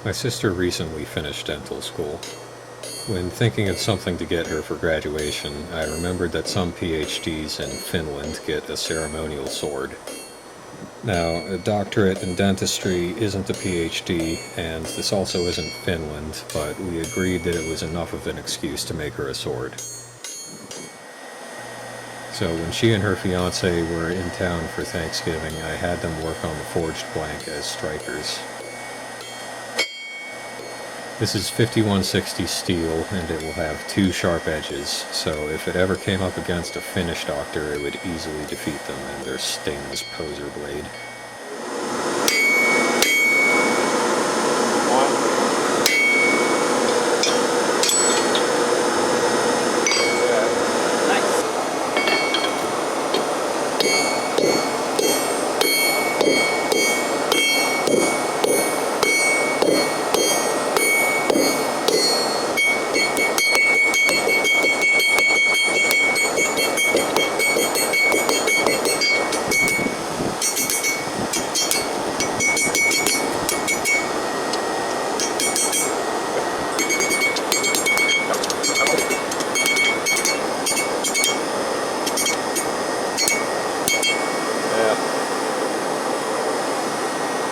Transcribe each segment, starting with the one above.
My sister recently finished dental school. When thinking of something to get her for graduation, I remembered that some PhDs in Finland get a ceremonial sword. Now, a doctorate in dentistry isn't a PhD, and this also isn't Finland, but we agreed that it was enough of an excuse to make her a sword. So when she and her fiance were in town for Thanksgiving, I had them work on the forged blank as strikers. This is 5160 steel, and it will have 2 sharp edges, so if it ever came up against a Finnish doctor, it would easily defeat them and their stainless poser blade.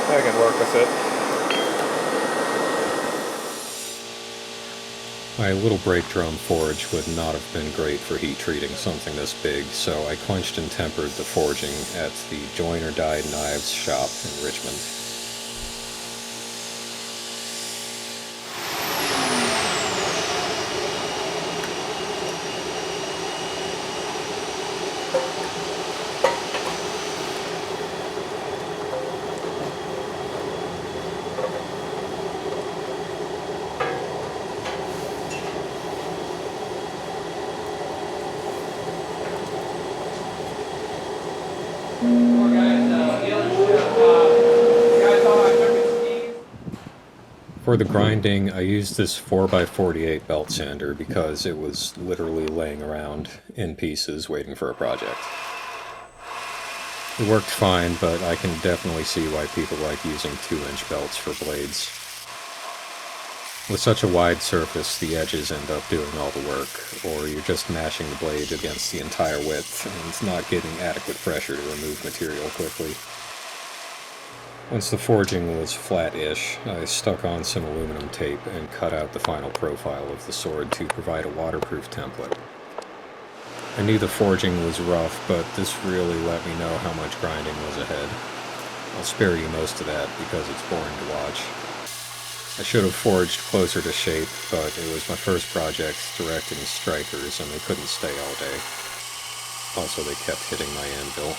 I can work with it. My little brake drum forge would not have been great for heat treating something this big, so I quenched and tempered the forging at the Join or Die Knives shop in Richmond. For the grinding, I used this 4x48 belt sander because it was literally laying around in pieces waiting for a project. It worked fine, but I can definitely see why people like using 2-inch belts for blades. With such a wide surface, the edges end up doing all the work, or you're just mashing the blade against the entire width and not getting adequate pressure to remove material quickly. Once the forging was flat-ish, I stuck on some aluminum tape and cut out the final profile of the sword to provide a waterproof template. I knew the forging was rough, but this really let me know how much grinding was ahead. I'll spare you most of that because it's boring to watch. I should have forged closer to shape, but it was my first project directing strikers and they couldn't stay all day. Also, they kept hitting my anvil.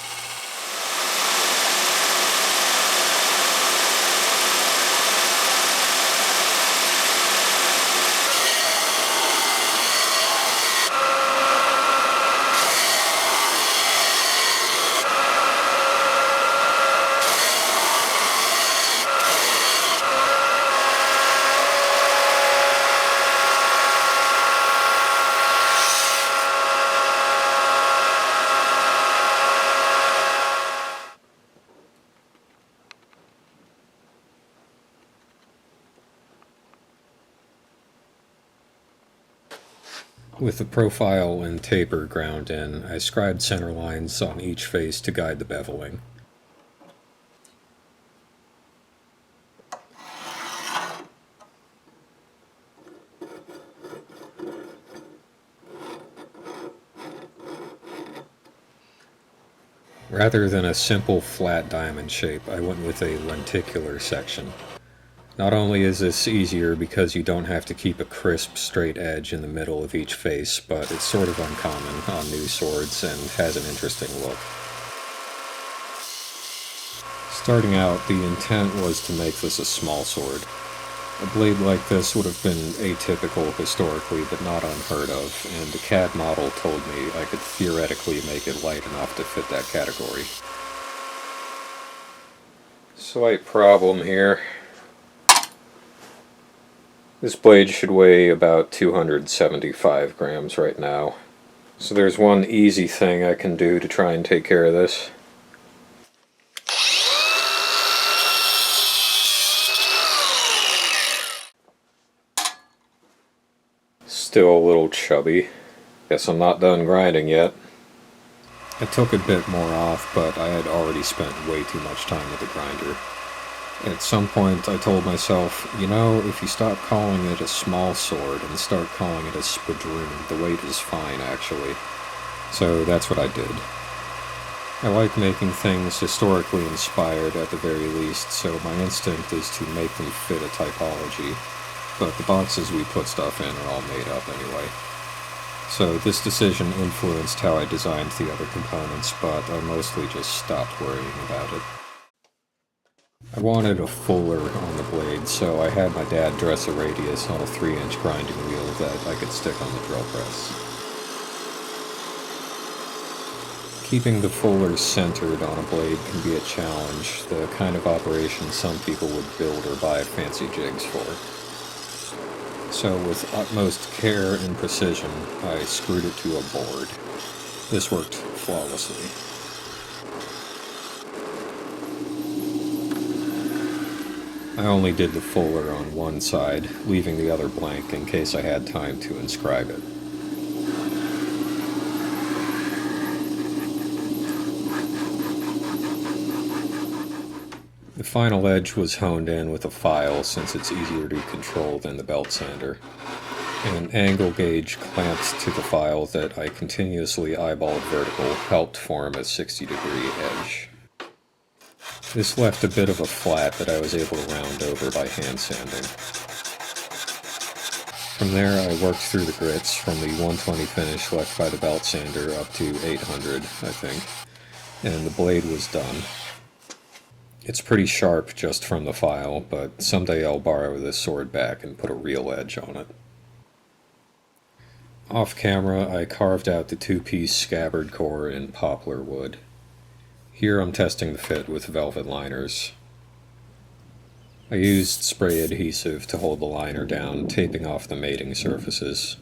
With the profile and taper ground in, I scribed center lines on each face to guide the beveling. Rather than a simple flat diamond shape, I went with a lenticular section. Not only is this easier because you don't have to keep a crisp, straight edge in the middle of each face, but it's sort of uncommon on new swords and has an interesting look. Starting out, the intent was to make this a small sword. A blade like this would have been atypical historically, but not unheard of, and the CAD model told me I could theoretically make it light enough to fit that category. Slight problem here. This blade should weigh about 275 grams right now. So there's one easy thing I can do to try and take care of this. Still a little chubby. Guess I'm not done grinding yet. I took a bit more off, but I had already spent way too much time with the grinder. At some point, I told myself, you know, if you stop calling it a small sword and start calling it a spadroon, the weight is fine, actually. So that's what I did. I like making things historically inspired at the very least, so my instinct is to make them fit a typology, but the boxes we put stuff in are all made up anyway. So this decision influenced how I designed the other components, but I mostly just stopped worrying about it. I wanted a fuller on the blade, so I had my dad dress a radius on a 3-inch grinding wheel that I could stick on the drill press. Keeping the fuller centered on a blade can be a challenge, the kind of operation some people would build or buy fancy jigs for. So with utmost care and precision, I screwed it to a board. This worked flawlessly. I only did the fuller on one side, leaving the other blank in case I had time to inscribe it. The final edge was honed in with a file since it's easier to control than the belt sander. An angle gauge clamped to the file that I continuously eyeballed vertical helped form a 60-degree edge. This left a bit of a flat that I was able to round over by hand sanding. From there I worked through the grits from the 120 finish left by the belt sander up to 800, I think, and the blade was done. It's pretty sharp just from the file, but someday I'll borrow this sword back and put a real edge on it. Off camera, I carved out the 2-piece scabbard core in poplar wood. Here I'm testing the fit with velvet liners. I used spray adhesive to hold the liner down, taping off the mating surfaces.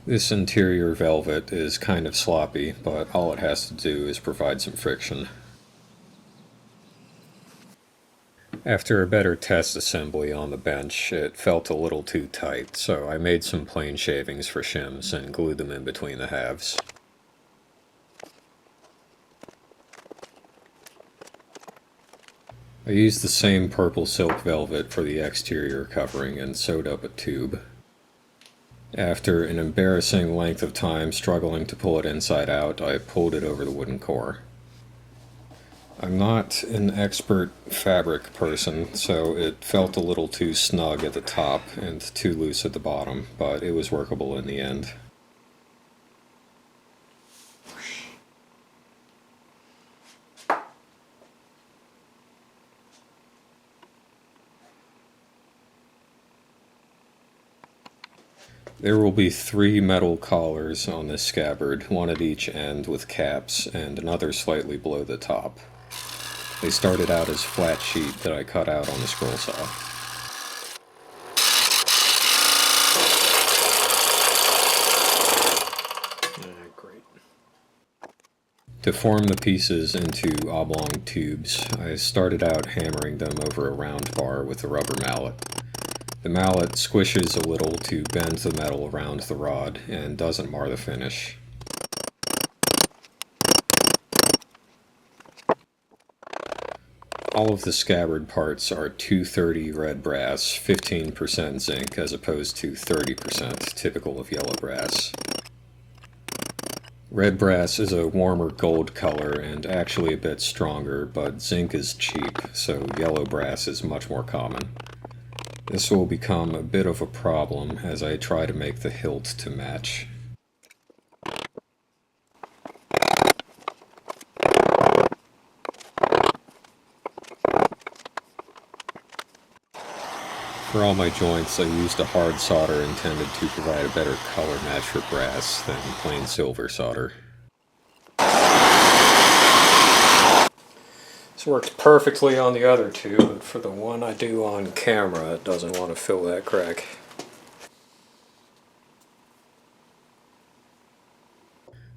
This interior velvet is kind of sloppy, but all it has to do is provide some friction. After a better test assembly on the bench, it felt a little too tight, so I made some plain shavings for shims and glued them in between the halves. I used the same purple silk velvet for the exterior covering and sewed up a tube. After an embarrassing length of time struggling to pull it inside out, I pulled it over the wooden core. I'm not an expert fabric person, so it felt a little too snug at the top and too loose at the bottom, but it was workable in the end. There will be 3 metal collars on this scabbard, one at each end with caps and another slightly below the top. They started out as flat sheet that I cut out on the scroll saw. Great. To form the pieces into oblong tubes, I started out hammering them over a round bar with a rubber mallet. The mallet squishes a little to bend the metal around the rod and doesn't mar the finish. All of the scabbard parts are 230 red brass, 15% zinc as opposed to 30% typical of yellow brass. Red brass is a warmer gold color and actually a bit stronger, but zinc is cheap, so yellow brass is much more common. This will become a bit of a problem as I try to make the hilt to match. For all my joints, I used a hard solder intended to provide a better color match for brass than plain silver solder. This works perfectly on the other two, but for the one I do on camera, it doesn't want to fill that crack.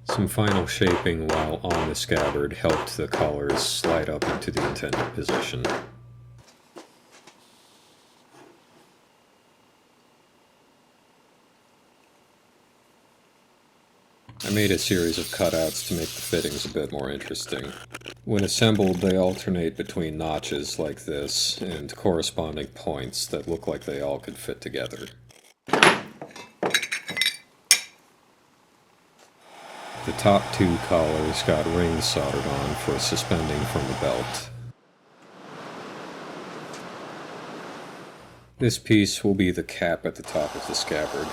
Some final shaping while on the scabbard helped the collars slide up into the intended position. I made a series of cutouts to make the fittings a bit more interesting. When assembled, they alternate between notches like this and corresponding points that look like they all could fit together. The top two collars got rings soldered on for suspending from the belt. This piece will be the cap at the top of the scabbard.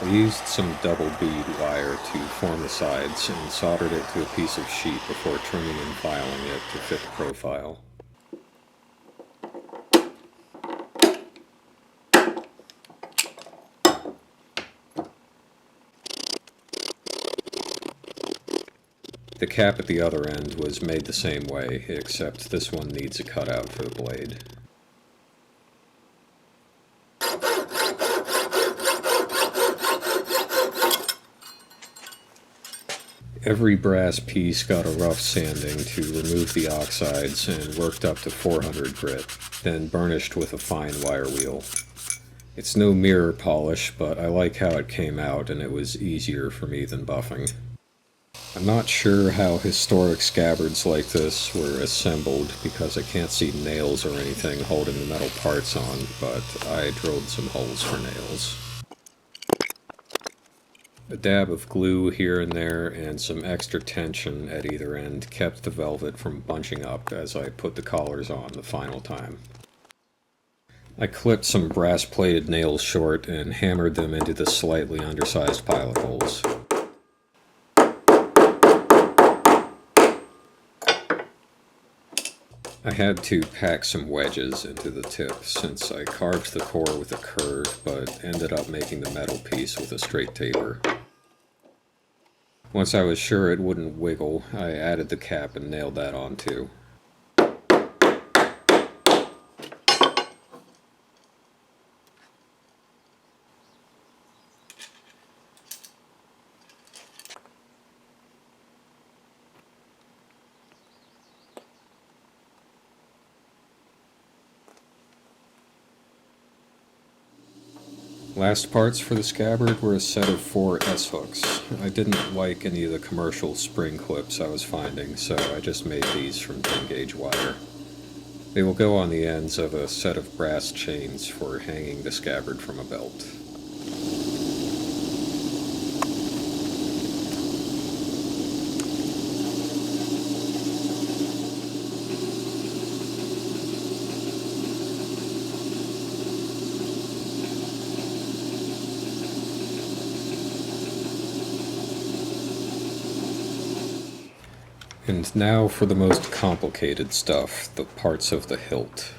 I used some double bead wire to form the sides and soldered it to a piece of sheet before trimming and filing it to fit the profile. The cap at the other end was made the same way, except this one needs a cutout for the blade. Every brass piece got a rough sanding to remove the oxides and worked up to 400 grit, then burnished with a fine wire wheel. It's no mirror polish, but I like how it came out and it was easier for me than buffing. I'm not sure how historic scabbards like this were assembled because I can't see nails or anything holding the metal parts on, but I drilled some holes for nails. A dab of glue here and there and some extra tension at either end kept the velvet from bunching up as I put the collars on the final time. I clipped some brass-plated nails short and hammered them into the slightly undersized pilot holes. I had to pack some wedges into the tip since I carved the core with a curve but ended up making the metal piece with a straight taper. Once I was sure it wouldn't wiggle, I added the cap and nailed that on too. Last parts for the scabbard were a set of 4 S-hooks. I didn't like any of the commercial spring clips I was finding, so I just made these from 10-gauge wire. They will go on the ends of a set of brass chains for hanging the scabbard from a belt. And now for the most complicated stuff, the parts of the hilt.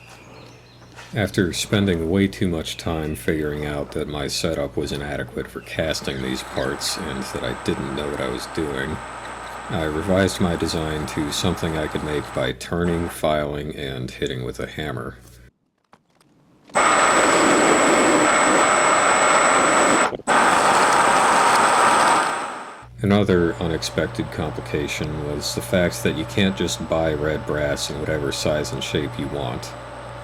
After spending way too much time figuring out that my setup was inadequate for casting these parts and that I didn't know what I was doing, I revised my design to something I could make by turning, filing, and hitting with a hammer. Another unexpected complication was the fact that you can't just buy red brass in whatever size and shape you want,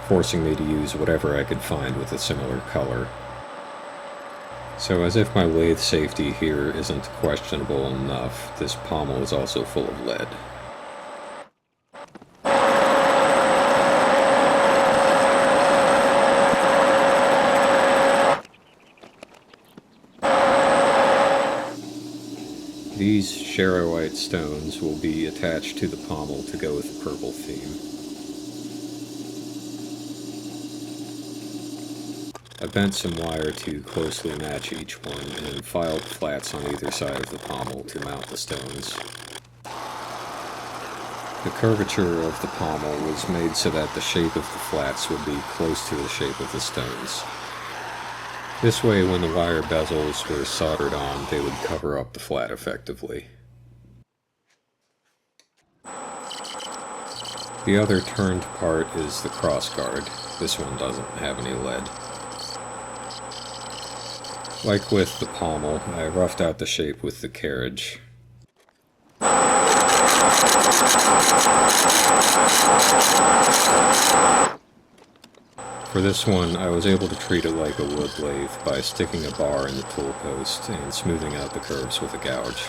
forcing me to use whatever I could find with a similar color. So as if my lathe safety here isn't questionable enough, this pommel is also full of lead. These Sharrowite stones will be attached to the pommel to go with the purple theme. I bent some wire to closely match each one and filed flats on either side of the pommel to mount the stones. The curvature of the pommel was made so that the shape of the flats would be close to the shape of the stones. This way, when the wire bezels were soldered on, they would cover up the flat effectively. The other turned part is the crossguard. This one doesn't have any lead. Like with the pommel, I roughed out the shape with the carriage. For this one, I was able to treat it like a wood lathe by sticking a bar in the tool post and smoothing out the curves with a gouge.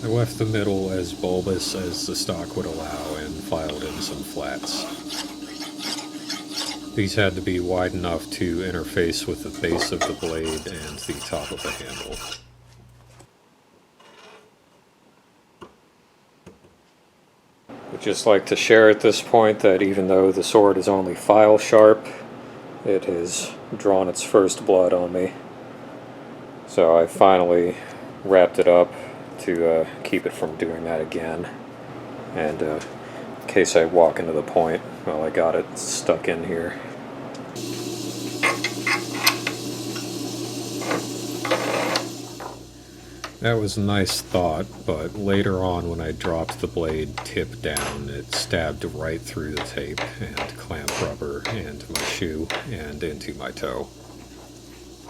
I left the middle as bulbous as the stock would allow and filed in some flats. These had to be wide enough to interface with the base of the blade and the top of the handle. I'd just like to share at this point that even though the sword is only file sharp, it has drawn its first blood on me. So I finally wrapped it up to keep it from doing that again. And in case I walk into the point, well, I got it stuck in here. That was a nice thought, but later on when I dropped the blade tip down, it stabbed right through the tape and clamp rubber and my shoe and into my toe.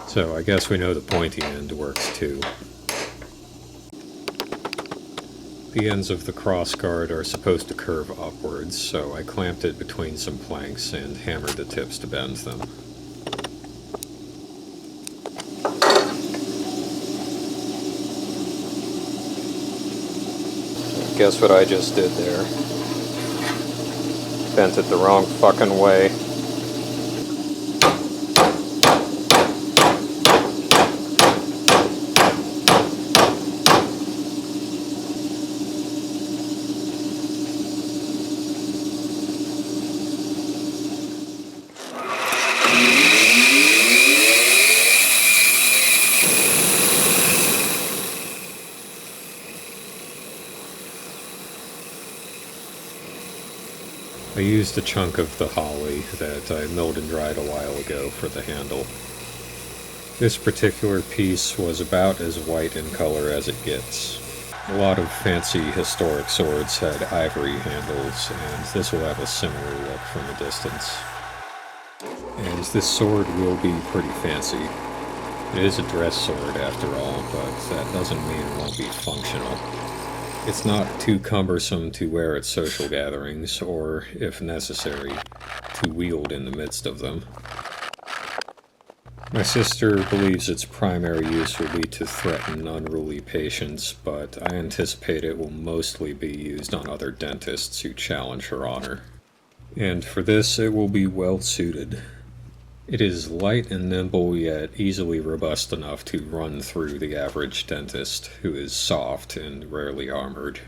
So I guess we know the pointy end works too. The ends of the crossguard are supposed to curve upwards, so I clamped it between some planks and hammered the tips to bend them. Guess what I just did there? Bent it the wrong fucking way. I used a chunk of the holly that I milled and dried a while ago for the handle. This particular piece was about as white in color as it gets. A lot of fancy historic swords had ivory handles, and this will have a similar look from a distance. And this sword will be pretty fancy. It is a dress sword after all, but that doesn't mean it won't be functional. It's not too cumbersome to wear at social gatherings, or, if necessary, to wield in the midst of them. My sister believes its primary use will be to threaten unruly patients, but I anticipate it will mostly be used on other dentists who challenge her honor. And for this, it will be well suited. It is light and nimble, yet easily robust enough to run through the average dentist, who is soft and rarely armored.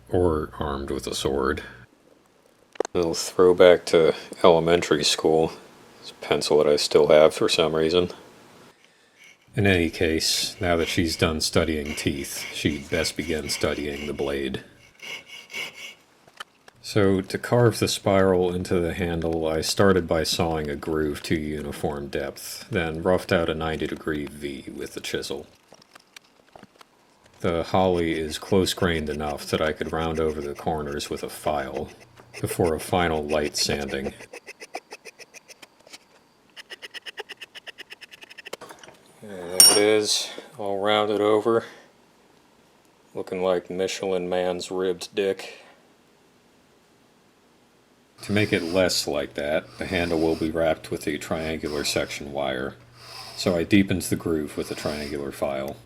Or armed with a sword. A little throwback to elementary school. It's a pencil that I still have for some reason. In any case, now that she's done studying teeth, she'd best begin studying the blade. So, to carve the spiral into the handle, I started by sawing a groove to uniform depth, then roughed out a 90-degree V with the chisel. The holly is close-grained enough that I could round over the corners with a file, before a final light sanding. There it is, all rounded over, looking like Michelin Man's ribbed dick. To make it less like that, the handle will be wrapped with a triangular section wire, so I deepened the groove with a triangular file.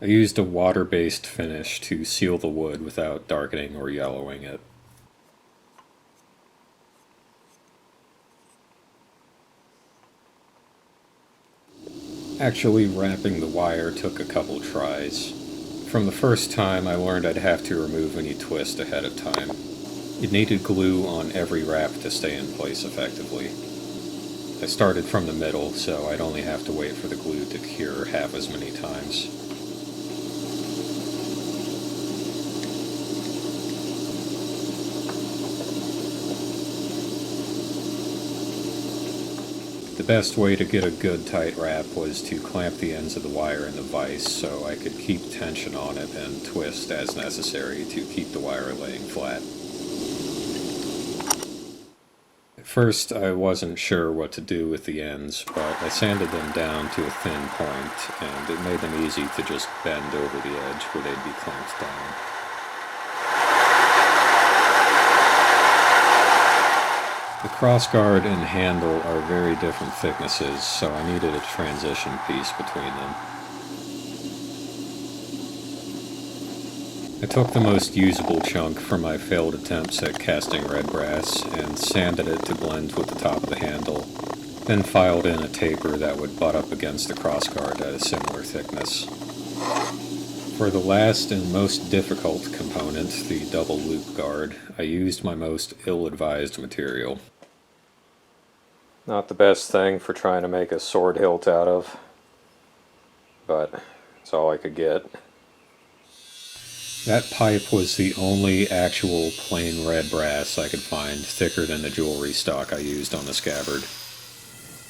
I used a water-based finish to seal the wood without darkening or yellowing it. Actually, wrapping the wire took a couple tries. From the first time, I learned I'd have to remove any twist ahead of time. It needed glue on every wrap to stay in place effectively. I started from the middle, so I'd only have to wait for the glue to cure half as many times. The best way to get a good tight wrap was to clamp the ends of the wire in the vise so I could keep tension on it and twist as necessary to keep the wire laying flat. At first I wasn't sure what to do with the ends, but I sanded them down to a thin point, and it made them easy to just bend over the edge where they'd be clamped down. The crossguard and handle are very different thicknesses, so I needed a transition piece between them. I took the most usable chunk from my failed attempts at casting red brass and sanded it to blend with the top of the handle, then filed in a taper that would butt up against the crossguard at a similar thickness. For the last and most difficult component, the double loop guard, I used my most ill-advised material. Not the best thing for trying to make a sword hilt out of, but it's all I could get. That pipe was the only actual plain red brass I could find thicker than the jewelry stock I used on the Scabbard.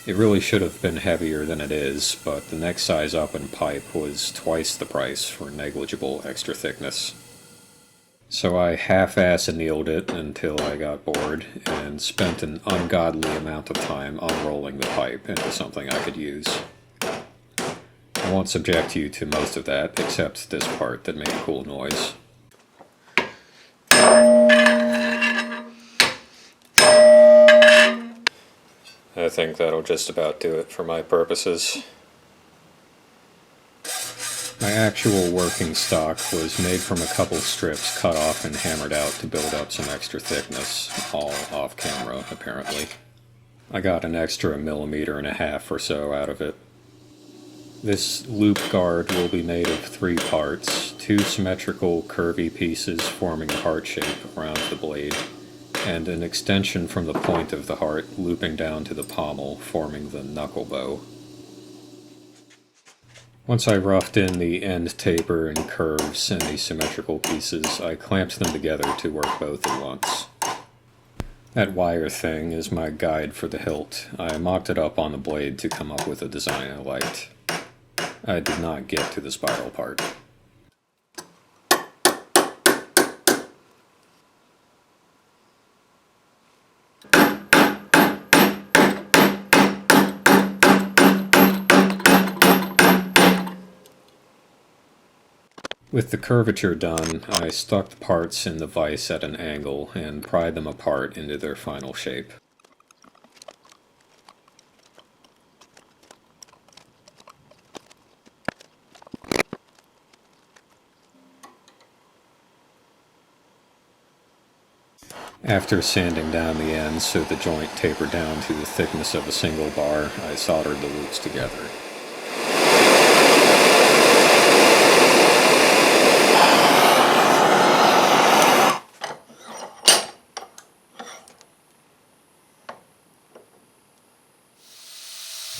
It really should have been heavier than it is, but the next size up in pipe was twice the price for negligible extra thickness. So I half-ass annealed it until I got bored, and spent an ungodly amount of time unrolling the pipe into something I could use. I won't subject you to most of that, except this part that made a cool noise. I think that'll just about do it for my purposes. My actual working stock was made from a couple strips cut off and hammered out to build up some extra thickness, all off camera, apparently. I got an extra 1.5 millimeters or so out of it. This loop guard will be made of 3 parts, 2 symmetrical curvy pieces forming a heart shape around the blade, and an extension from the point of the heart looping down to the pommel, forming the knuckle bow. Once I roughed in the end taper and curves in the symmetrical pieces, I clamped them together to work both at once. That wire thing is my guide for the hilt. I mocked it up on the blade to come up with a design I liked. I did not get to the spiral part. With the curvature done, I stuck the parts in the vise at an angle and pried them apart into their final shape. After sanding down the ends so the joint tapered down to the thickness of a single bar, I soldered the loops together.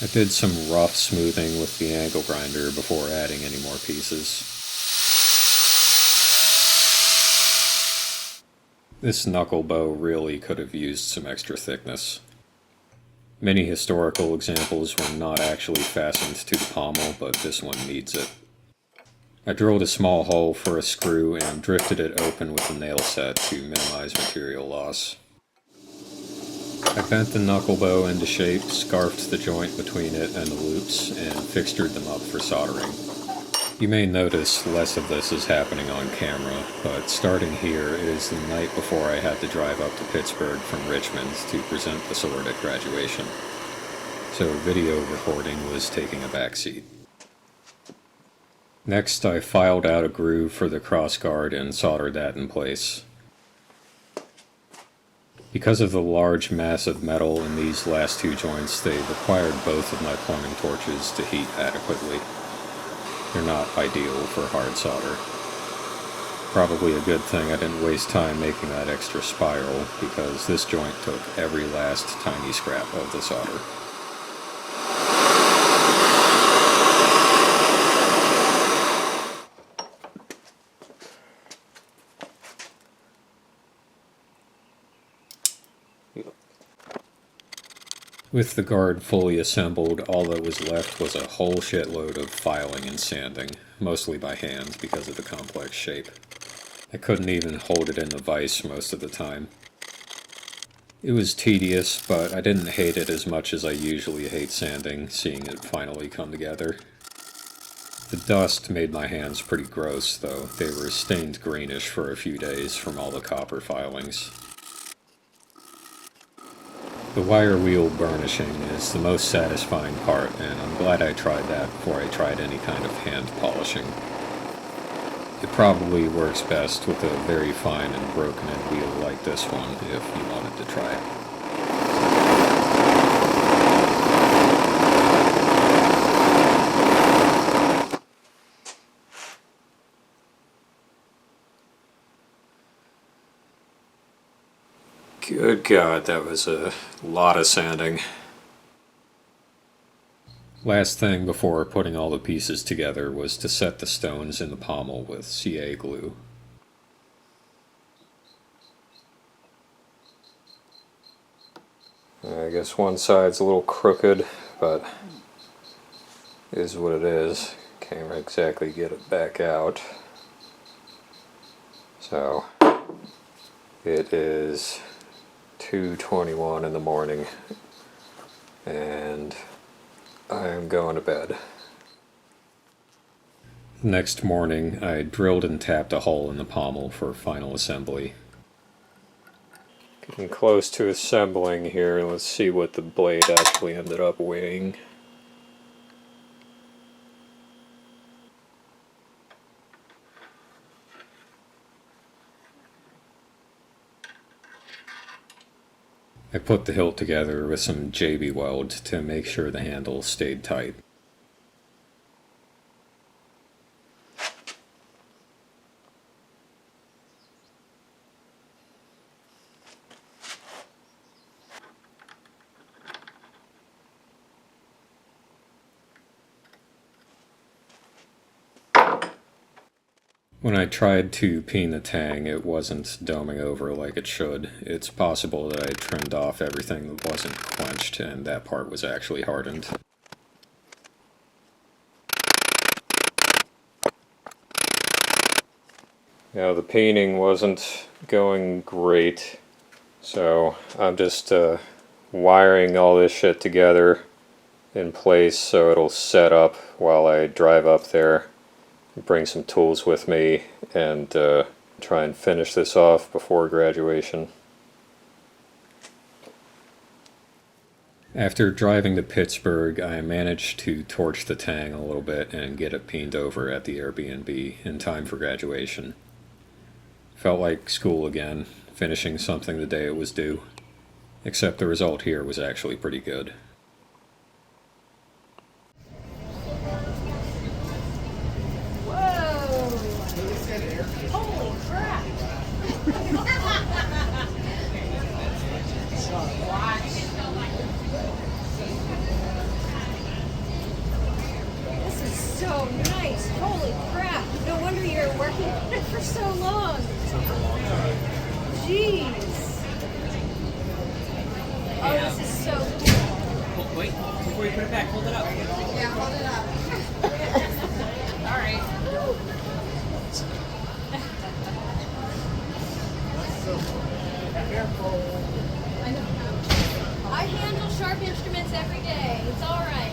I did some rough smoothing with the angle grinder before adding any more pieces. This knuckle bow really could have used some extra thickness. Many historical examples were not actually fastened to the pommel, but this one needs it. I drilled a small hole for a screw and drifted it open with a nail set to minimize material loss. I bent the knuckle bow into shape, scarfed the joint between it and the loops, and fixtured them up for soldering. You may notice less of this is happening on camera, but starting here, it is the night before I had to drive up to Pittsburgh from Richmond to present the sword at graduation. So video recording was taking a backseat. Next, I filed out a groove for the crossguard and soldered that in place. Because of the large mass of metal in these last 2 joints, they required both of my plumbing torches to heat adequately. They're not ideal for hard solder. Probably a good thing I didn't waste time making that extra spiral, because this joint took every last tiny scrap of the solder. With the guard fully assembled, all that was left was a whole shitload of filing and sanding, mostly by hand because of the complex shape. I couldn't even hold it in the vise most of the time. It was tedious, but I didn't hate it as much as I usually hate sanding, seeing it finally come together. The dust made my hands pretty gross, though. They were stained greenish for a few days from all the copper filings. The wire wheel burnishing is the most satisfying part, and I'm glad I tried that before I tried any kind of hand polishing. It probably works best with a very fine and broken in wheel like this one, if you wanted to try it. Good God, that was a lot of sanding. Last thing before putting all the pieces together was to set the stones in the pommel with CA glue. I guess one side's a little crooked, but it is what it is. Can't exactly get it back out. So, it is 2:21 in the morning, and I am going to bed. Next morning, I drilled and tapped a hole in the pommel for final assembly. Getting close to assembling here. Let's see what the blade actually ended up weighing. I put the hilt together with some JB weld to make sure the handle stayed tight. When I tried to peen the tang, it wasn't doming over like it should. It's possible that I trimmed off everything that wasn't quenched, and that part was actually hardened. Now, the peening wasn't going great, so I'm just wiring all this shit together in place so it'll set up while I drive up there. Bring some tools with me and try and finish this off before graduation. After driving to Pittsburgh, I managed to torch the tang a little bit and get it peened over at the Airbnb in time for graduation. Felt like school again, finishing something the day it was due. Except the result here was actually pretty good. So nice. Holy crap. No wonder you're working on it for so long. It took a long time. Jeez. Oh, this is so cool. Wait, before you put it back, hold it up. Yeah, hold it up. All right. I know. I handle sharp instruments every day. It's all right.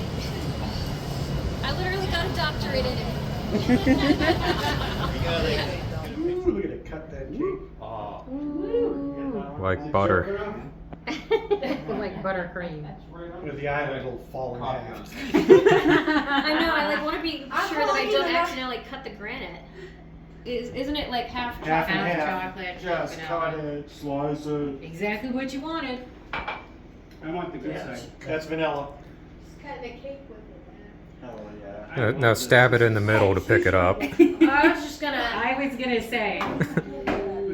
I literally got a doctorate in it. Ooh, look at it, cut that cake. Like butter. Like buttercream. You know, the island will fall in half. I know. I want to be sure that I don't accidentally cut the granite. Isn't it like half Half chocolate? and half. chocolate, Just vanilla. cut it, slice it. Exactly what you wanted. I want the good side. That's vanilla. Cutting a cake with it. Oh, yeah. Now stab it in the middle to pick it up. I was just gonna. I was gonna say.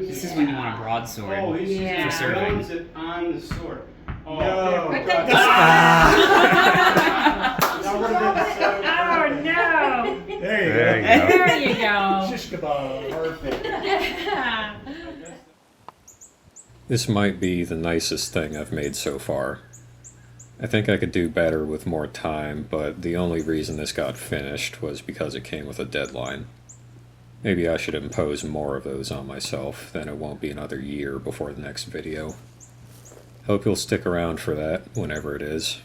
This is when you want a broadsword. Oh, he's Yeah. just For serving. runs it on the sword. Oh, Put no. that Now we're gonna Oh no! There you go. There you go. There you go. Shish kebab. Perfect. This might be the nicest thing I've made so far. I think I could do better with more time, but the only reason this got finished was because it came with a deadline. Maybe I should impose more of those on myself, then it won't be another year before the next video. Hope you'll stick around for that, whenever it is.